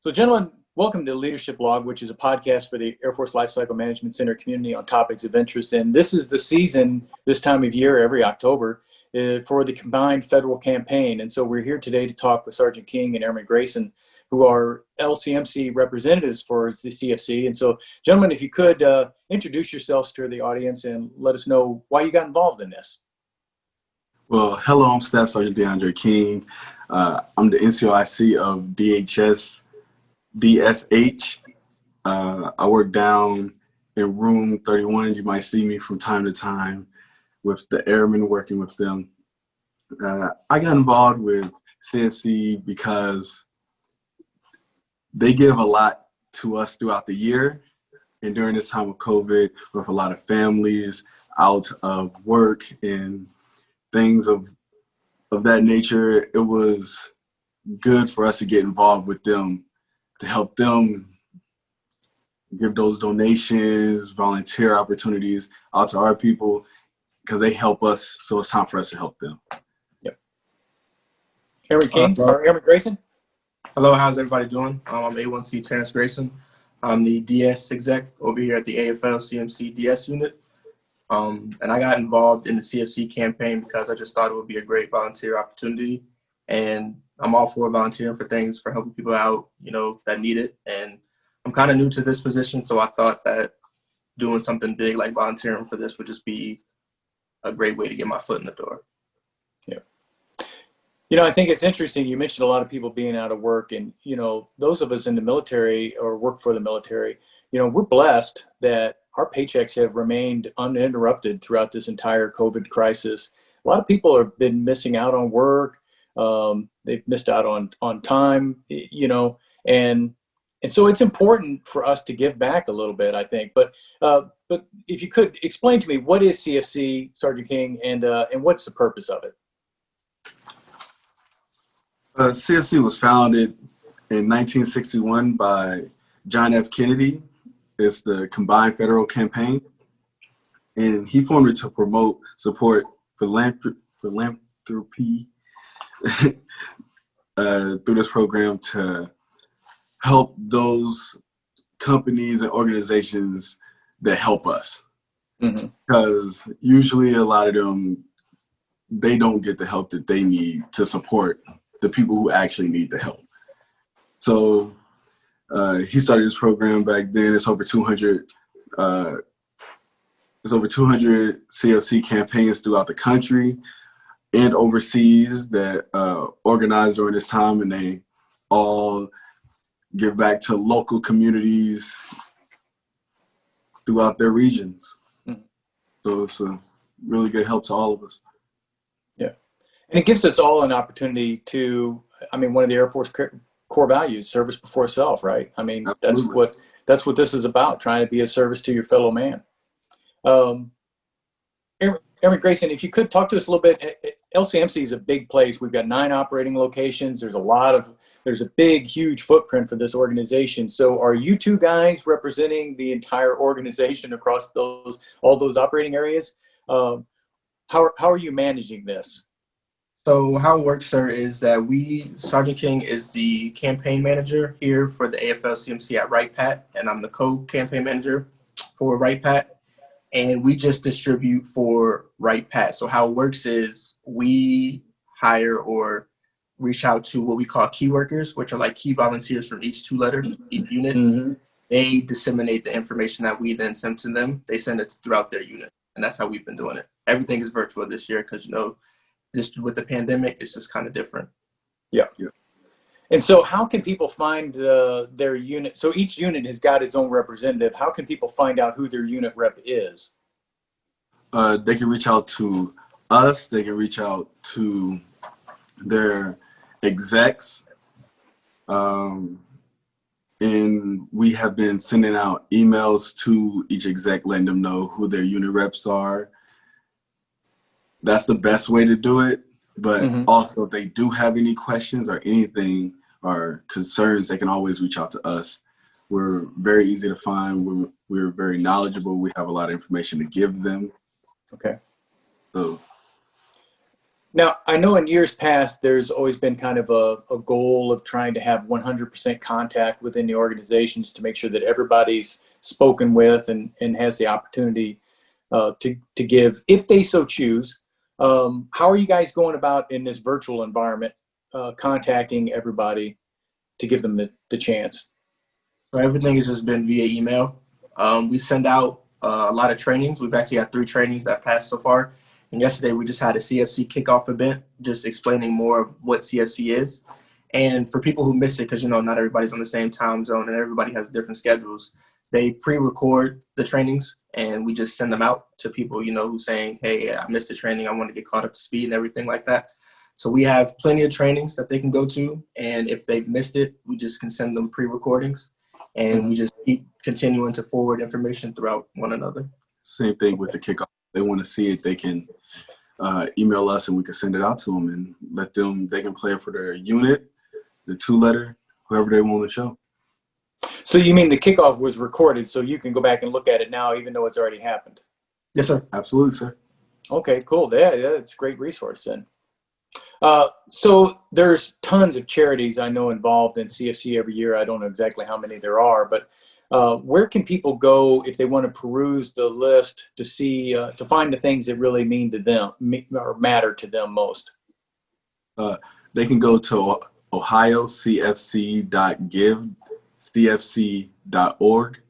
So gentlemen, welcome to Leadership Log, which is a podcast for the Air Force Lifecycle Management Center community on topics of interest. And this is the season, this time of year, every October, for the combined federal campaign. And so we're here today to talk with Sergeant King and Airman Grayson, who are LCMC representatives for the CFC. And so, gentlemen, if you could introduce yourselves to the audience and let us know why you got involved in this. Well, hello, I'm Staff Sergeant DeAndrea King. I'm the NCOIC of DSH. I work down in room 31. You might see me from time to time with the airmen, working with them. I got involved with CFC because they give a lot to us throughout the year. And during this time of COVID, with a lot of families out of work and things of that nature, it was good for us to get involved with them, to help them give those donations, volunteer opportunities out to our people, because they help us, so it's time for us to help them. Yep. Airman King, or Airman Grayson? Hello, how's everybody doing? I'm A1C Terrance Grayson. I'm the DS exec over here at the AFLCMC DS unit. And I got involved in the CFC campaign because I just thought it would be a great volunteer opportunity. And I'm all for volunteering for things, for helping people out, that need it. And I'm kind of new to this position, so I thought that doing something big like volunteering for this would just be a great way to get my foot in the door. Yeah. I think it's interesting. You mentioned a lot of people being out of work, and, those of us in the military or work for the military, we're blessed that our paychecks have remained uninterrupted throughout this entire COVID crisis. A lot of people have been missing out on work. They've missed out on time, and so it's important for us to give back a little bit, I think. But if you could explain to me, what is CFC, Sergeant King, and what's the purpose of it? CFC was founded in 1961 by John F. Kennedy. It's the Combined Federal Campaign, and he formed it to promote, support philanthropy through this program to help those companies and organizations that help us. Mm-hmm. Because usually a lot of them, they don't get the help that they need to support the people who actually need the help. So he started this program back then. It's over 200 CFC campaigns throughout the country and overseas that organized during this time, and they all give back to local communities throughout their regions. Mm-hmm. So it's a really good help to all of us. Yeah. And it gives us all an opportunity to, one of the Air Force core values, service before self, right? Absolutely. That's what this is about, trying to be a service to your fellow man. Airman Grayson, if you could talk to us a little bit. LCMC is a big place. We've got 9 operating locations. There's a big, huge footprint for this organization. So are you two guys representing the entire organization across all those operating areas? How are you managing this? So how it works, sir, is that Sergeant King is the campaign manager here for the AFLCMC at Right Pat, and I'm the co-campaign manager for Right Pat, and we just distribute for Right Pat. So how it works is we hire or reach out to what we call key workers, which are like key volunteers from each 2 letters, each unit. Mm-hmm. They disseminate the information that we then send to them. They send it throughout their unit, and that's how we've been doing it. Everything is virtual this year because, just with the pandemic, it's just kind of different. Yeah. And so how can people find their unit? So each unit has got its own representative. How can people find out who their unit rep is? They can reach out to us. They can reach out to their execs. And we have been sending out emails to each exec, letting them know who their unit reps are. That's the best way to do it. But mm-hmm. Also, if they do have any questions or anything or concerns, they can always reach out to us. We're very easy to find. We're very knowledgeable. We have a lot of information to give them. Okay. So Now, I know in years past, there's always been kind of a goal of trying to have 100% contact within the organizations to make sure that everybody's spoken with and has the opportunity to give, if they so choose. How are you guys going about in this virtual environment, contacting everybody to give them the chance? So everything has just been via email. We send out a lot of trainings. We've actually had 3 trainings that passed so far. And yesterday we just had a CFC kickoff event, just explaining more of what CFC is. And for people who missed it, because, not everybody's on the same time zone and everybody has different schedules, they pre-record the trainings and we just send them out to people, who's saying, hey, I missed the training. I want to get caught up to speed and everything like that. So we have plenty of trainings that they can go to. And if they've missed it, we just can send them pre-recordings. And we just keep continuing to forward information throughout one another. Same thing with the kickoff. They want to see it, they can email us and we can send it out to them and they can play it for their unit, the 2-letter, whoever they want to show. So you mean the kickoff was recorded so you can go back and look at it now, even though it's already happened? Yes, sir. Absolutely, sir. Okay, cool. Yeah, it's a great resource then. So there's tons of charities I know involved in CFC every year. I don't know exactly how many there are, but where can people go if they want to peruse the list to see, to find the things that really mean to them or matter to them most? They can go to ohiocfc.give, cfc.org.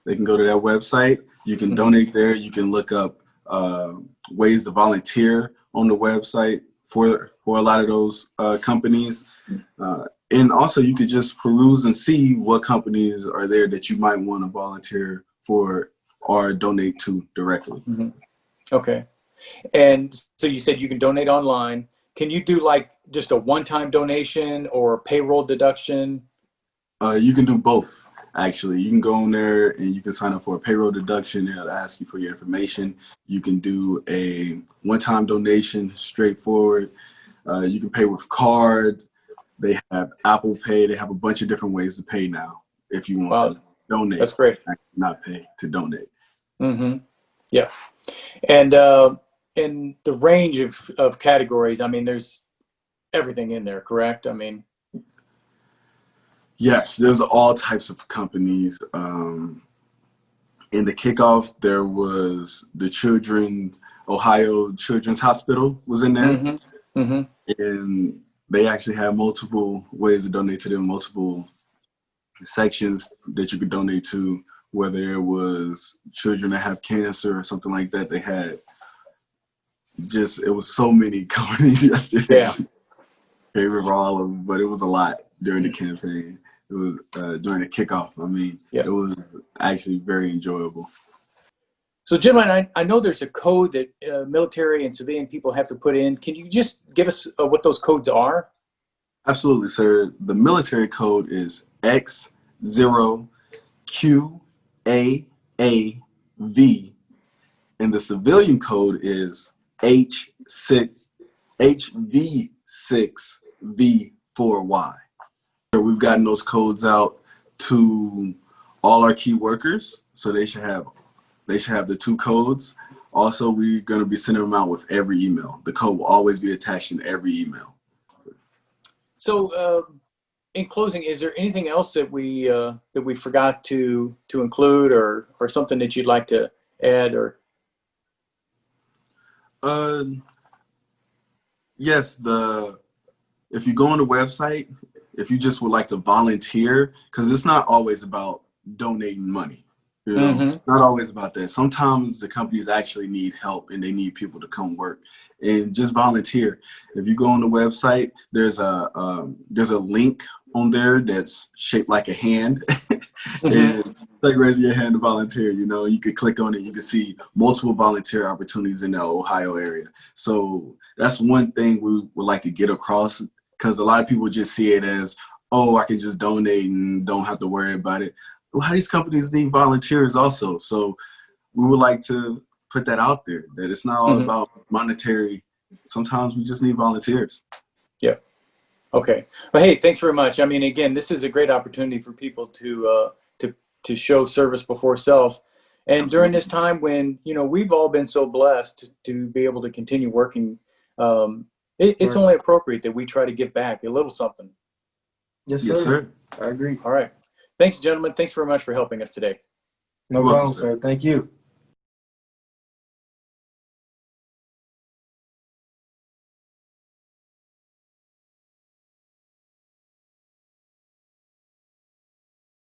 They can go to that website. You can donate there. You can look up ways to volunteer on the website for a lot of those companies. And also you could just peruse and see what companies are there that you might want to volunteer for or donate to directly. Okay. And so you said you can donate online. Can you do like just a one-time donation or payroll deduction? You can do both, actually. You can go on there and you can sign up for a payroll deduction. It'll ask you for your information. You can do a one-time donation, straightforward. You can pay with card. They have Apple Pay. They have a bunch of different ways to pay now if you want to donate. That's great. Not pay, to donate. Yeah. And in the range of categories, I mean, there's everything in there, correct? I mean, yes, there's all types of companies. In the kickoff, there was the Ohio Children's Hospital was in there. And they actually have multiple ways to donate to them, multiple sections that you could donate to, whether it was children that have cancer or something like that. They had it was so many companies yesterday. Yeah. Can't remember all of them, but it was a lot during the campaign. It was during the kickoff. I mean, It was actually very enjoyable. So, gentlemen, I know there's a code that military and civilian people have to put in. Can you just give us what those codes are? Absolutely, sir. The military code is X0QAAV, and the civilian code is HV6V4Y. We've gotten those codes out to all our key workers, so they should have the 2 codes. Also, we're going to be sending them out with every email. The code will always be attached in every email. So, in closing, is there anything else that we forgot to include, or something that you'd like to add? Or yes, if you go on the website, if you just would like to volunteer, because it's not always about donating money. Not always about that. Sometimes the companies actually need help and they need people to come work and just volunteer. If you go on the website, there's a link on there that's shaped like a hand. And it's like raising your hand to volunteer. You could click on it. You can see multiple volunteer opportunities in the Ohio area. So that's one thing we would like to get across, because a lot of people just see it as, oh, I can just donate and don't have to worry about it. A lot of these companies need volunteers also. So we would like to put that out there, that it's not all about monetary. Sometimes we just need volunteers. Yeah. Okay. Well, hey, thanks very much. I mean, again, this is a great opportunity for people to show service before self. And Absolutely. During this time when, we've all been so blessed to be able to continue working It's only appropriate that we try to give back a little something. Yes, Yes, sir. sir. I agree. All right. Thanks, gentlemen. Thanks very much for helping us today. No You're welcome, problem, sir. Thank you.